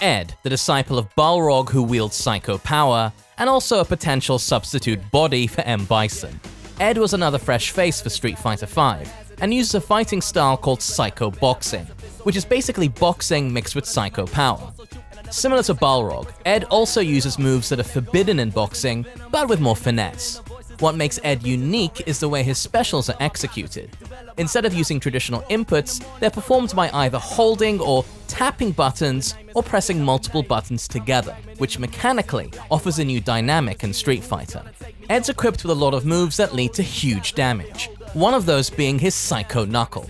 Ed, the disciple of Balrog who wields Psycho Power, and also a potential substitute body for M. Bison. Ed was another fresh face for Street Fighter V, and uses a fighting style called Psycho Boxing, which is basically boxing mixed with Psycho Power. Similar to Balrog, Ed also uses moves that are forbidden in boxing, but with more finesse. What makes Ed unique is the way his specials are executed. Instead of using traditional inputs, they're performed by either holding or tapping buttons or pressing multiple buttons together, which mechanically offers a new dynamic in Street Fighter. Ed's equipped with a lot of moves that lead to huge damage, one of those being his Psycho Knuckle.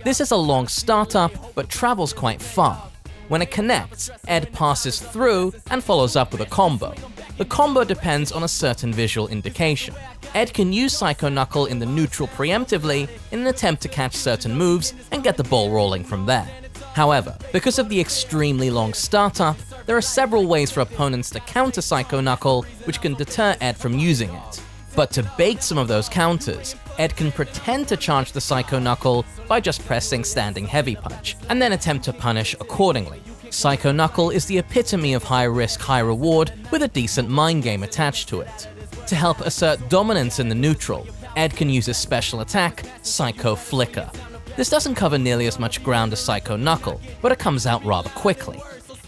This is a long startup, but travels quite far. When it connects, Ed passes through and follows up with a combo. The combo depends on a certain visual indication. Ed can use Psycho Knuckle in the neutral preemptively in an attempt to catch certain moves and get the ball rolling from there. However, because of the extremely long startup, there are several ways for opponents to counter Psycho Knuckle, which can deter Ed from using it. But to bait some of those counters, Ed can pretend to charge the Psycho Knuckle by just pressing standing heavy punch, and then attempt to punish accordingly. Psycho Knuckle is the epitome of high risk, high reward with a decent mind game attached to it. To help assert dominance in the neutral, Ed can use his special attack, Psycho Flicker. This doesn't cover nearly as much ground as Psycho Knuckle, but it comes out rather quickly.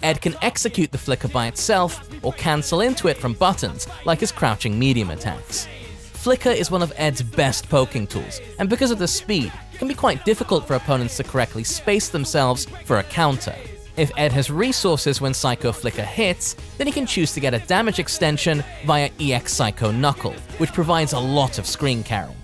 Ed can execute the flicker by itself, or cancel into it from buttons like his crouching medium attacks. Flicker is one of Ed's best poking tools, and because of the speed, it can be quite difficult for opponents to correctly space themselves for a counter. If Ed has resources when Psycho Flicker hits, then he can choose to get a damage extension via EX Psycho Knuckle, which provides a lot of screen carrying.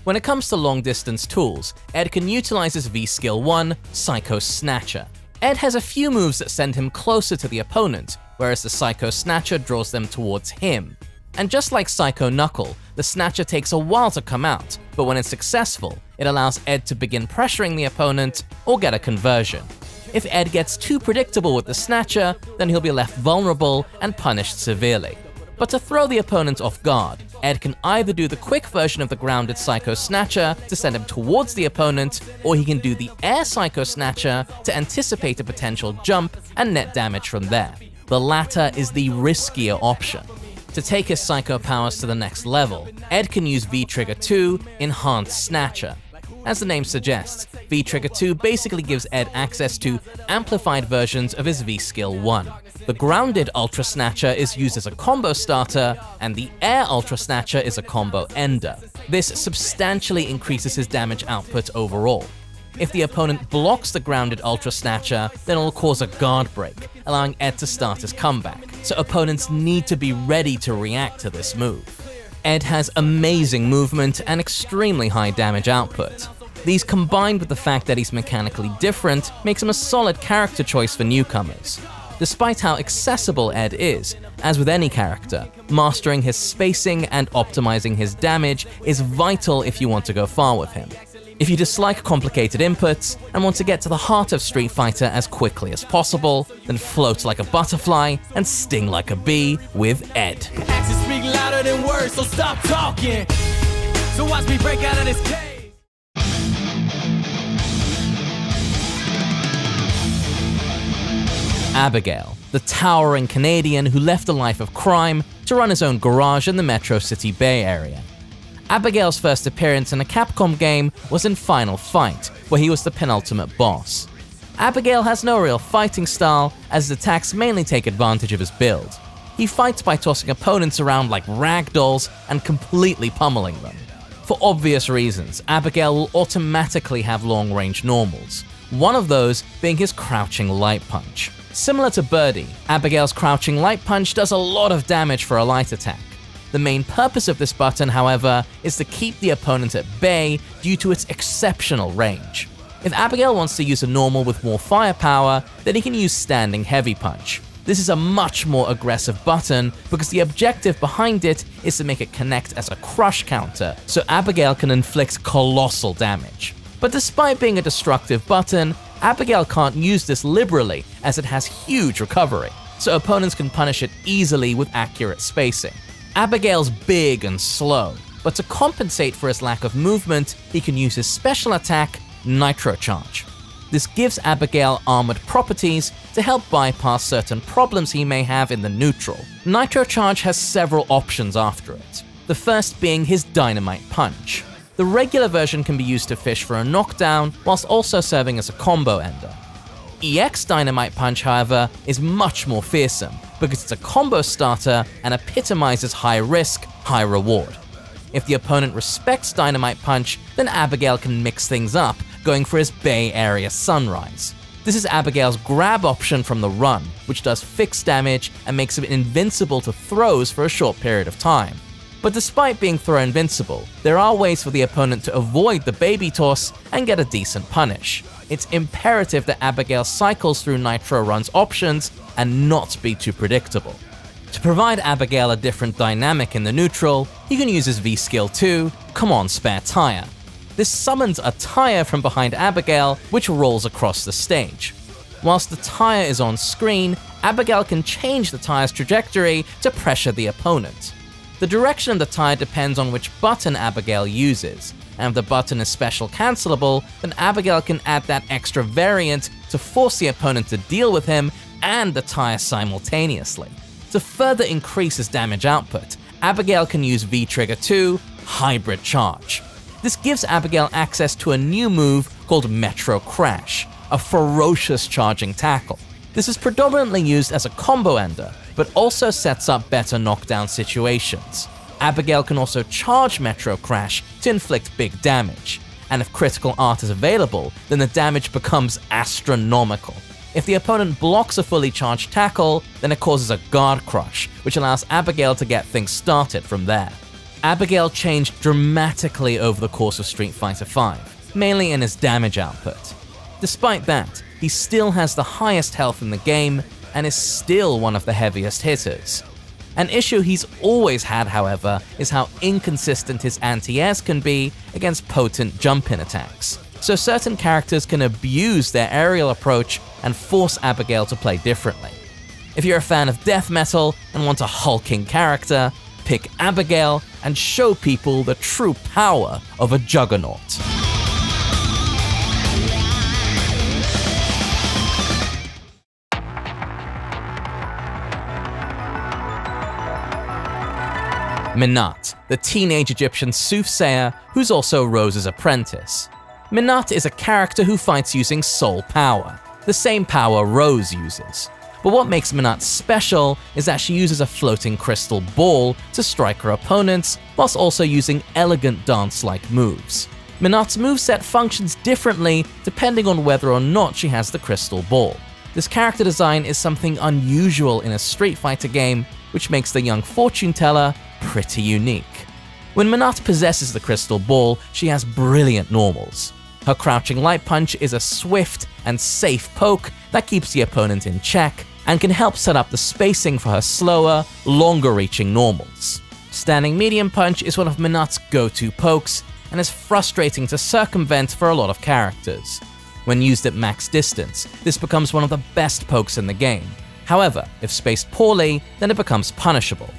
When it comes to long-distance tools, Ed can utilize his V-Skill 1, Psycho Snatcher. Ed has a few moves that send him closer to the opponent, whereas the Psycho Snatcher draws them towards him. And just like Psycho Knuckle, the Snatcher takes a while to come out, but when it's successful, it allows Ed to begin pressuring the opponent or get a conversion. If Ed gets too predictable with the Snatcher, then he'll be left vulnerable and punished severely. But to throw the opponent off guard, Ed can either do the quick version of the grounded Psycho Snatcher to send him towards the opponent, or he can do the air Psycho Snatcher to anticipate a potential jump and net damage from there. The latter is the riskier option. To take his Psycho powers to the next level, Ed can use V-Trigger 2, Enhanced Snatcher. As the name suggests, V-Trigger 2 basically gives Ed access to amplified versions of his V-Skill 1. The grounded Ultra Snatcher is used as a combo starter, and the Air Ultra Snatcher is a combo ender. This substantially increases his damage output overall. If the opponent blocks the grounded Ultra Snatcher, then it'll cause a guard break, allowing Ed to start his comeback, so opponents need to be ready to react to this move. Ed has amazing movement and extremely high damage output. These combined with the fact that he's mechanically different makes him a solid character choice for newcomers. Despite how accessible Ed is, as with any character, mastering his spacing and optimizing his damage is vital if you want to go far with him. If you dislike complicated inputs and want to get to the heart of Street Fighter as quickly as possible, then float like a butterfly and sting like a bee with Ed. Actions speak louder than words, so stop talking. So watch me break out of this cave. Abigail, the towering Canadian who left a life of crime to run his own garage in the Metro City Bay Area. Abigail's first appearance in a Capcom game was in Final Fight, where he was the penultimate boss. Abigail has no real fighting style, as his attacks mainly take advantage of his build. He fights by tossing opponents around like rag dolls and completely pummeling them. For obvious reasons, Abigail will automatically have long-range normals, one of those being his Crouching Light Punch. Similar to Birdie, Abigail's Crouching Light Punch does a lot of damage for a light attack. The main purpose of this button, however, is to keep the opponent at bay due to its exceptional range. If Abigail wants to use a normal with more firepower, then he can use Standing Heavy Punch. This is a much more aggressive button because the objective behind it is to make it connect as a crush counter, so Abigail can inflict colossal damage. But despite being a destructive button, Abigail can't use this liberally as it has huge recovery, so opponents can punish it easily with accurate spacing. Abigail's big and slow, but to compensate for his lack of movement, he can use his special attack, Nitro Charge. This gives Abigail armored properties to help bypass certain problems he may have in the neutral. Nitro Charge has several options after it, the first being his Dynamite Punch. The regular version can be used to fish for a knockdown, whilst also serving as a combo ender. EX Dynamite Punch, however, is much more fearsome, because it's a combo starter and epitomizes high risk, high reward. If the opponent respects Dynamite Punch, then Abigail can mix things up, going for his Bay Area Sunrise. This is Abigail's grab option from the run, which does fixed damage and makes him invincible to throws for a short period of time. But despite being throw invincible, there are ways for the opponent to avoid the baby toss and get a decent punish. It's imperative that Abigail cycles through Nitro Run's options and not be too predictable. To provide Abigail a different dynamic in the neutral, he can use his V-Skill 2, Come On Spare Tire. This summons a tire from behind Abigail, which rolls across the stage. Whilst the tire is on screen, Abigail can change the tire's trajectory to pressure the opponent. The direction of the tire depends on which button Abigail uses, and if the button is special cancelable, then Abigail can add that extra variant to force the opponent to deal with him and the tire simultaneously. To further increase his damage output, Abigail can use V-Trigger 2, Hybrid Charge. This gives Abigail access to a new move called Metro Crash, a ferocious charging tackle. This is predominantly used as a combo ender, but also sets up better knockdown situations. Abigail can also charge Metro Crash to inflict big damage, and if critical art is available, then the damage becomes astronomical. If the opponent blocks a fully charged tackle, then it causes a guard crush, which allows Abigail to get things started from there. Abigail changed dramatically over the course of Street Fighter V, mainly in his damage output. Despite that, he still has the highest health in the game and is still one of the heaviest hitters. An issue he's always had, however, is how inconsistent his anti-airs can be against potent jump-in attacks, so certain characters can abuse their aerial approach and force Abigail to play differently. If you're a fan of death metal and want a hulking character, pick Abigail and show people the true power of a juggernaut. Menat, the teenage Egyptian soothsayer who's also Rose's apprentice. Menat is a character who fights using soul power, the same power Rose uses. But what makes Menat special is that she uses a floating crystal ball to strike her opponents, whilst also using elegant dance-like moves. Menat's moveset functions differently depending on whether or not she has the crystal ball. This character design is something unusual in a Street Fighter game, which makes the young fortune teller pretty unique. When Menat possesses the crystal ball, she has brilliant normals. Her crouching light punch is a swift and safe poke that keeps the opponent in check and can help set up the spacing for her slower, longer-reaching normals. Standing medium punch is one of Menat's go-to pokes and is frustrating to circumvent for a lot of characters. When used at max distance, this becomes one of the best pokes in the game. However, if spaced poorly, then it becomes punishable.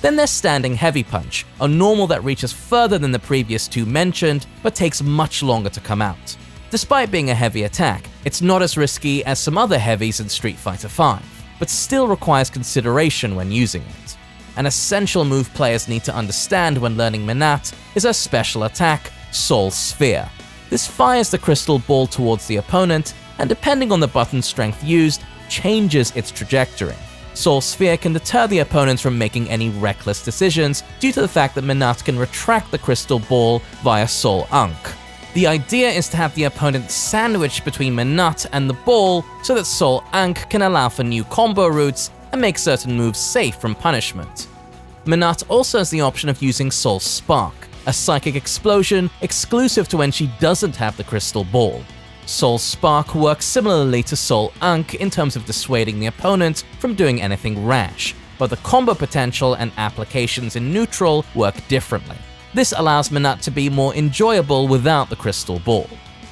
Then there's Standing Heavy Punch, a normal that reaches further than the previous two mentioned, but takes much longer to come out. Despite being a heavy attack, it's not as risky as some other heavies in Street Fighter V, but still requires consideration when using it. An essential move players need to understand when learning Menat is her special attack, Soul Sphere. This fires the crystal ball towards the opponent, and depending on the button strength used, changes its trajectory. Soul Sphere can deter the opponents from making any reckless decisions due to the fact that Menat can retract the crystal ball via Soul Ankh. The idea is to have the opponent sandwiched between Menat and the ball so that Soul Ankh can allow for new combo routes and make certain moves safe from punishment. Menat also has the option of using Soul Spark, a psychic explosion exclusive to when she doesn't have the crystal ball. Soul Spark works similarly to Soul Ankh in terms of dissuading the opponent from doing anything rash, but the combo potential and applications in neutral work differently. This allows Menat to be more enjoyable without the crystal ball.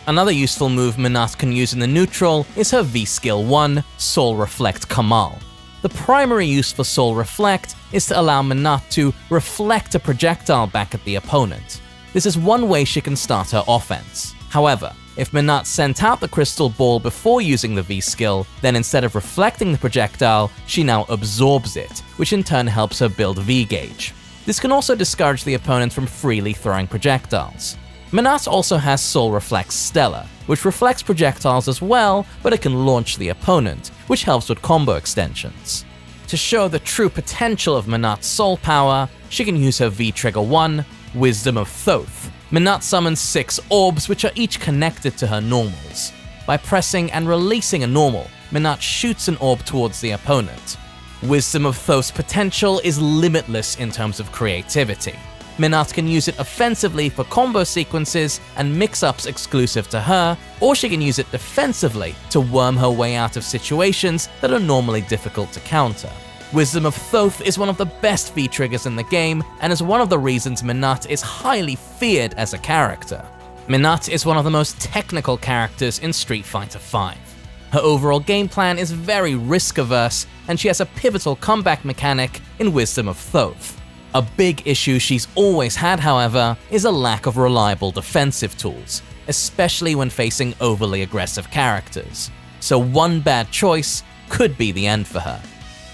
Another useful move Menat can use in the neutral is her V-Skill 1, Soul Reflect Kamal. The primary use for Soul Reflect is to allow Menat to reflect a projectile back at the opponent. This is one way she can start her offense. However, if Menat sent out the crystal ball before using the V skill, then instead of reflecting the projectile, she now absorbs it, which in turn helps her build V gauge. This can also discourage the opponent from freely throwing projectiles. Menat also has Soul Reflex Stellar, which reflects projectiles as well, but it can launch the opponent, which helps with combo extensions. To show the true potential of Menat's soul power, she can use her V-Trigger 1, Wisdom of Thoth. Menat summons 6 orbs which are each connected to her normals. By pressing and releasing a normal, Menat shoots an orb towards the opponent. Wisdom of Thoth's potential is limitless in terms of creativity. Menat can use it offensively for combo sequences and mix-ups exclusive to her, or she can use it defensively to worm her way out of situations that are normally difficult to counter. Wisdom of Thoth is one of the best V-triggers in the game, and is one of the reasons Menat is highly feared as a character. Menat is one of the most technical characters in Street Fighter V. Her overall game plan is very risk-averse, and she has a pivotal comeback mechanic in Wisdom of Thoth. A big issue she's always had, however, is a lack of reliable defensive tools, especially when facing overly aggressive characters. So one bad choice could be the end for her.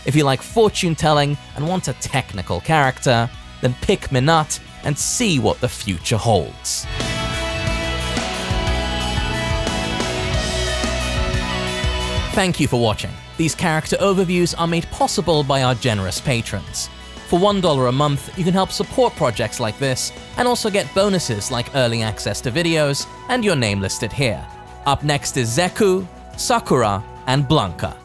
If you like fortune telling and want a technical character, then pick Menat and see what the future holds. Thank you for watching. These character overviews are made possible by our generous patrons. For $1 a month, you can help support projects like this, and also get bonuses like early access to videos and your name listed here. Up next is Zeku, Sakura, and Blanca.